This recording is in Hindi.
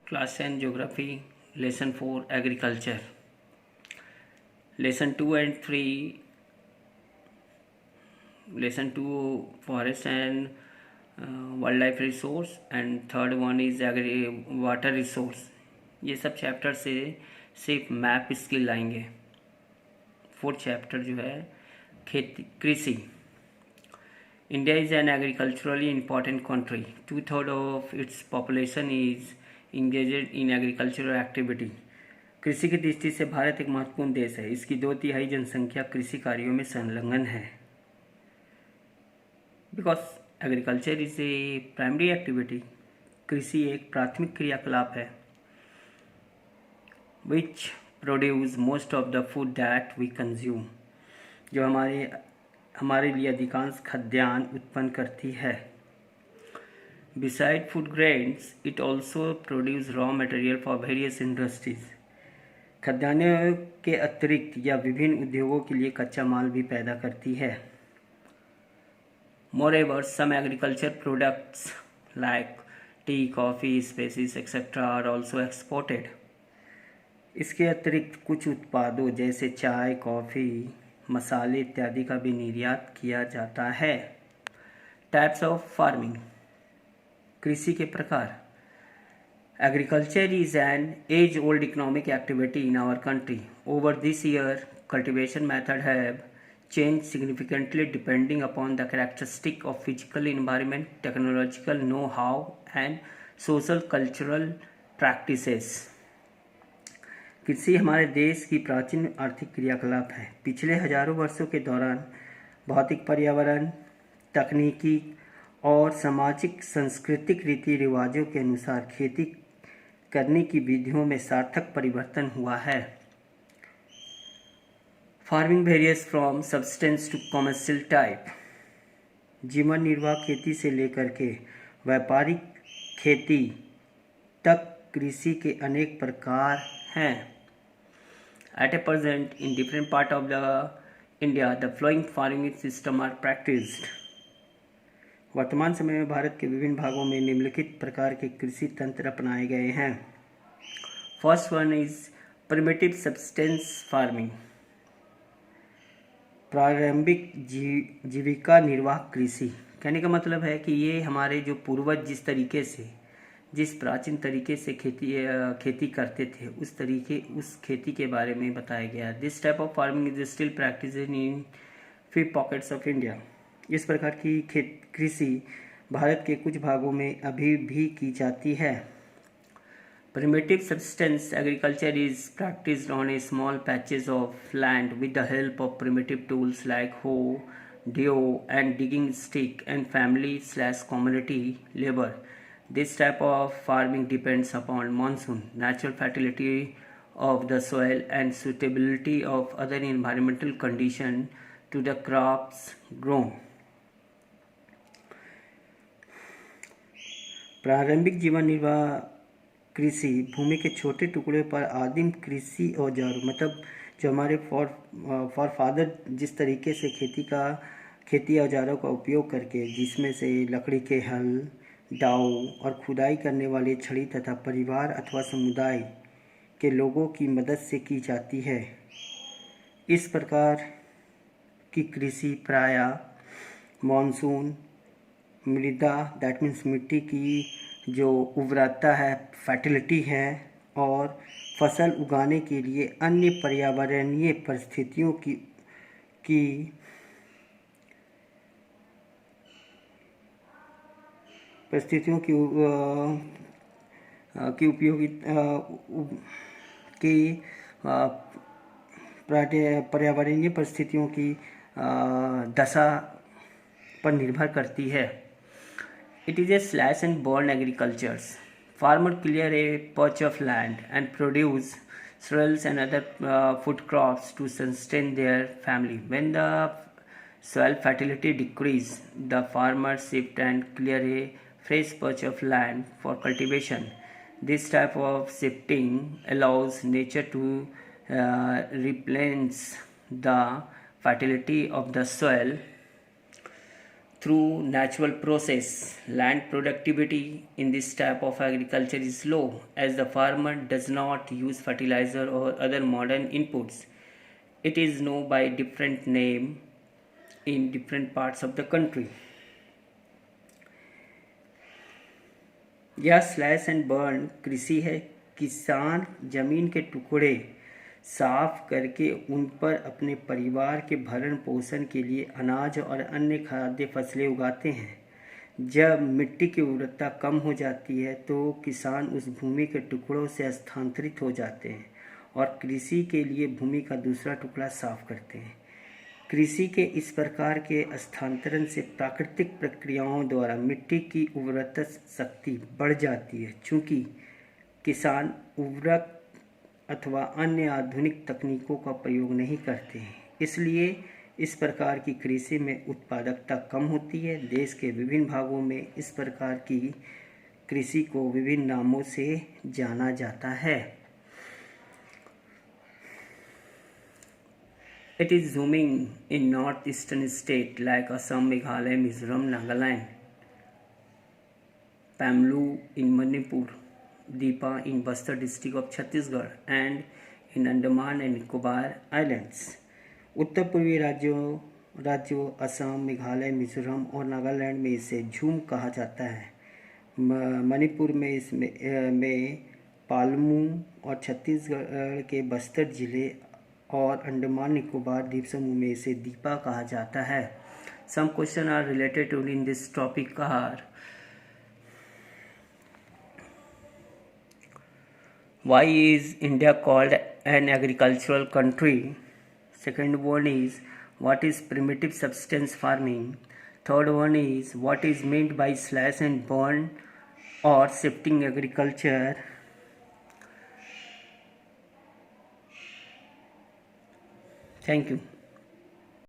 Class 10 Geography, Lesson 4 Agriculture. Lesson 2 and 3, Lesson 2 Forest and Wildlife Resource, and third one is Water Resource. ये सब चैप्टर से सिर्फ मैप स्किल लाएंगे. फोर्थ चैप्टर जो है खेती कृषि. India is an agriculturally important country. 2/3 of its population is engaged in agricultural activity. कृषि की दृष्टि से भारत एक महत्वपूर्ण देश है. इसकी 2/3 जनसंख्या कृषि कार्यों में संलग्न है. Because agriculture is a primary activity. कृषि एक प्राथमिक क्रियाकलाप है which produce most of the food that we consume, जो हमारे लिए अधिकांश खाद्यान्न उत्पन्न करती है. Beside food grains it also produce raw material for various industries. खाद्यान्नों के अतिरिक्त या विभिन्न उद्योगों के लिए कच्चा माल भी पैदा करती है. Moreover, some agriculture products like tea, coffee, spices, etc. are also exported. इसके अतिरिक्त कुछ उत्पादों जैसे चाय, कॉफ़ी, मसाले इत्यादि का भी निर्यात किया जाता है. Types of farming. कृषि के प्रकार. Agriculture is an age old economic activity in our country. Over this year cultivation method have changed significantly depending upon the characteristic of physical environment, technological know-how and social cultural practices. कृषि हमारे देश की प्राचीन आर्थिक क्रियाकलाप है. पिछले हजारों वर्षों के दौरान भौतिक पर्यावरण, तकनीकी और सामाजिक सांस्कृतिक रीति रिवाजों के अनुसार खेती करने की विधियों में सार्थक परिवर्तन हुआ है. Farming various from subsistence to commercial type. जीवन निर्वाह खेती से लेकर के व्यापारिक खेती तक कृषि के अनेक प्रकार हैं. At a present in different part of the India the following farming system are practised. वर्तमान समय में भारत के विभिन्न भागों में निम्नलिखित प्रकार के कृषि तंत्र अपनाए गए हैं. First one is primitive substance farming. प्रारंभिक जीविका निर्वाह कृषि. कहने का मतलब है कि ये हमारे जो पूर्वज जिस प्राचीन तरीके से खेती करते थे उस खेती के बारे में बताया गया. This type of farming is still practice in few pockets of India. इस प्रकार की कृषि भारत के कुछ भागों में अभी भी की जाती है. Primitive subsistence agriculture is practiced on a small patches of land with the help of primitive tools like hoe, hoe and digging stick and family/community labor. This type of farming depends upon monsoon, natural fertility of the soil and suitability of other environmental conditions to the crops grown. प्रारंभिक जीवन निर्वाह कृषि भूमि के छोटे टुकड़े पर आदिम कृषि औजारों, मतलब जो हमारे फॉर फादर जिस तरीके से खेती औजारों का उपयोग करके, जिसमें से लकड़ी के हल, दाव और खुदाई करने वाले छड़ी तथा परिवार अथवा समुदाय के लोगों की मदद से की जाती है. इस प्रकार की कृषि प्रायः मॉनसून, मृदा दैट मीन्स मिट्टी की जो उर्वरता है, फर्टिलिटी है, और फसल उगाने के लिए अन्य पर्यावरणीय परिस्थितियों की पर्यावरणीय परिस्थितियों की दशा पर निर्भर करती है. It is a slash and burn agriculture. Farmers clear a patch of land and produce cereals and other food crops to sustain their family. When the soil fertility decreases, the farmers shift and clear a fresh patch of land for cultivation. This type of shifting allows nature to replenish the fertility of the soil through natural process. Land productivity in this type of agriculture is low as the farmer does not use fertilizer or other modern inputs. It is known by different name in different parts of the country. यह स्लैश एंड बर्न कृषि है। किसान जमीन के टुकड़े साफ करके उन पर अपने परिवार के भरण पोषण के लिए अनाज और अन्य खाद्य फसलें उगाते हैं। जब मिट्टी की उर्वरता कम हो जाती है तो किसान उस भूमि के टुकड़ों से स्थानांतरित हो जाते हैं और कृषि के लिए भूमि का दूसरा टुकड़ा साफ करते हैं। कृषि के इस प्रकार के स्थानांतरण से प्राकृतिक प्रक्रियाओं द्वारा मिट्टी की उर्वरता शक्ति बढ़ जाती है। चूँकि किसान उर्वरक अथवा अन्य आधुनिक तकनीकों का प्रयोग नहीं करते हैं, इसलिए इस प्रकार की कृषि में उत्पादकता कम होती है। देश के विभिन्न भागों में इस प्रकार की कृषि को विभिन्न नामों से जाना जाता है। It is zooming in northeastern states like Assam, Meghalaya, Mizoram, Nagaland, Pamlu in Manipur, Deepa in Bastar district of Chhattisgarh and in Andaman and Nicobar Islands. उत्तर पूर्वी राज्यों असम, मेघालय, मिजोरम और नागालैंड में इसे झूम कहा जाता है। मणिपुर में पालमू और छत्तीसगढ़ के बस्तर जिले और अंडमान निकोबार द्वीप समूह में इसे दीपा कहा जाता है। Some questions are related to in this topic are: why is India called an agricultural country? Second one is, what is primitive subsistence farming? Third one is, what is meant by slash and burn or shifting agriculture? Thank you.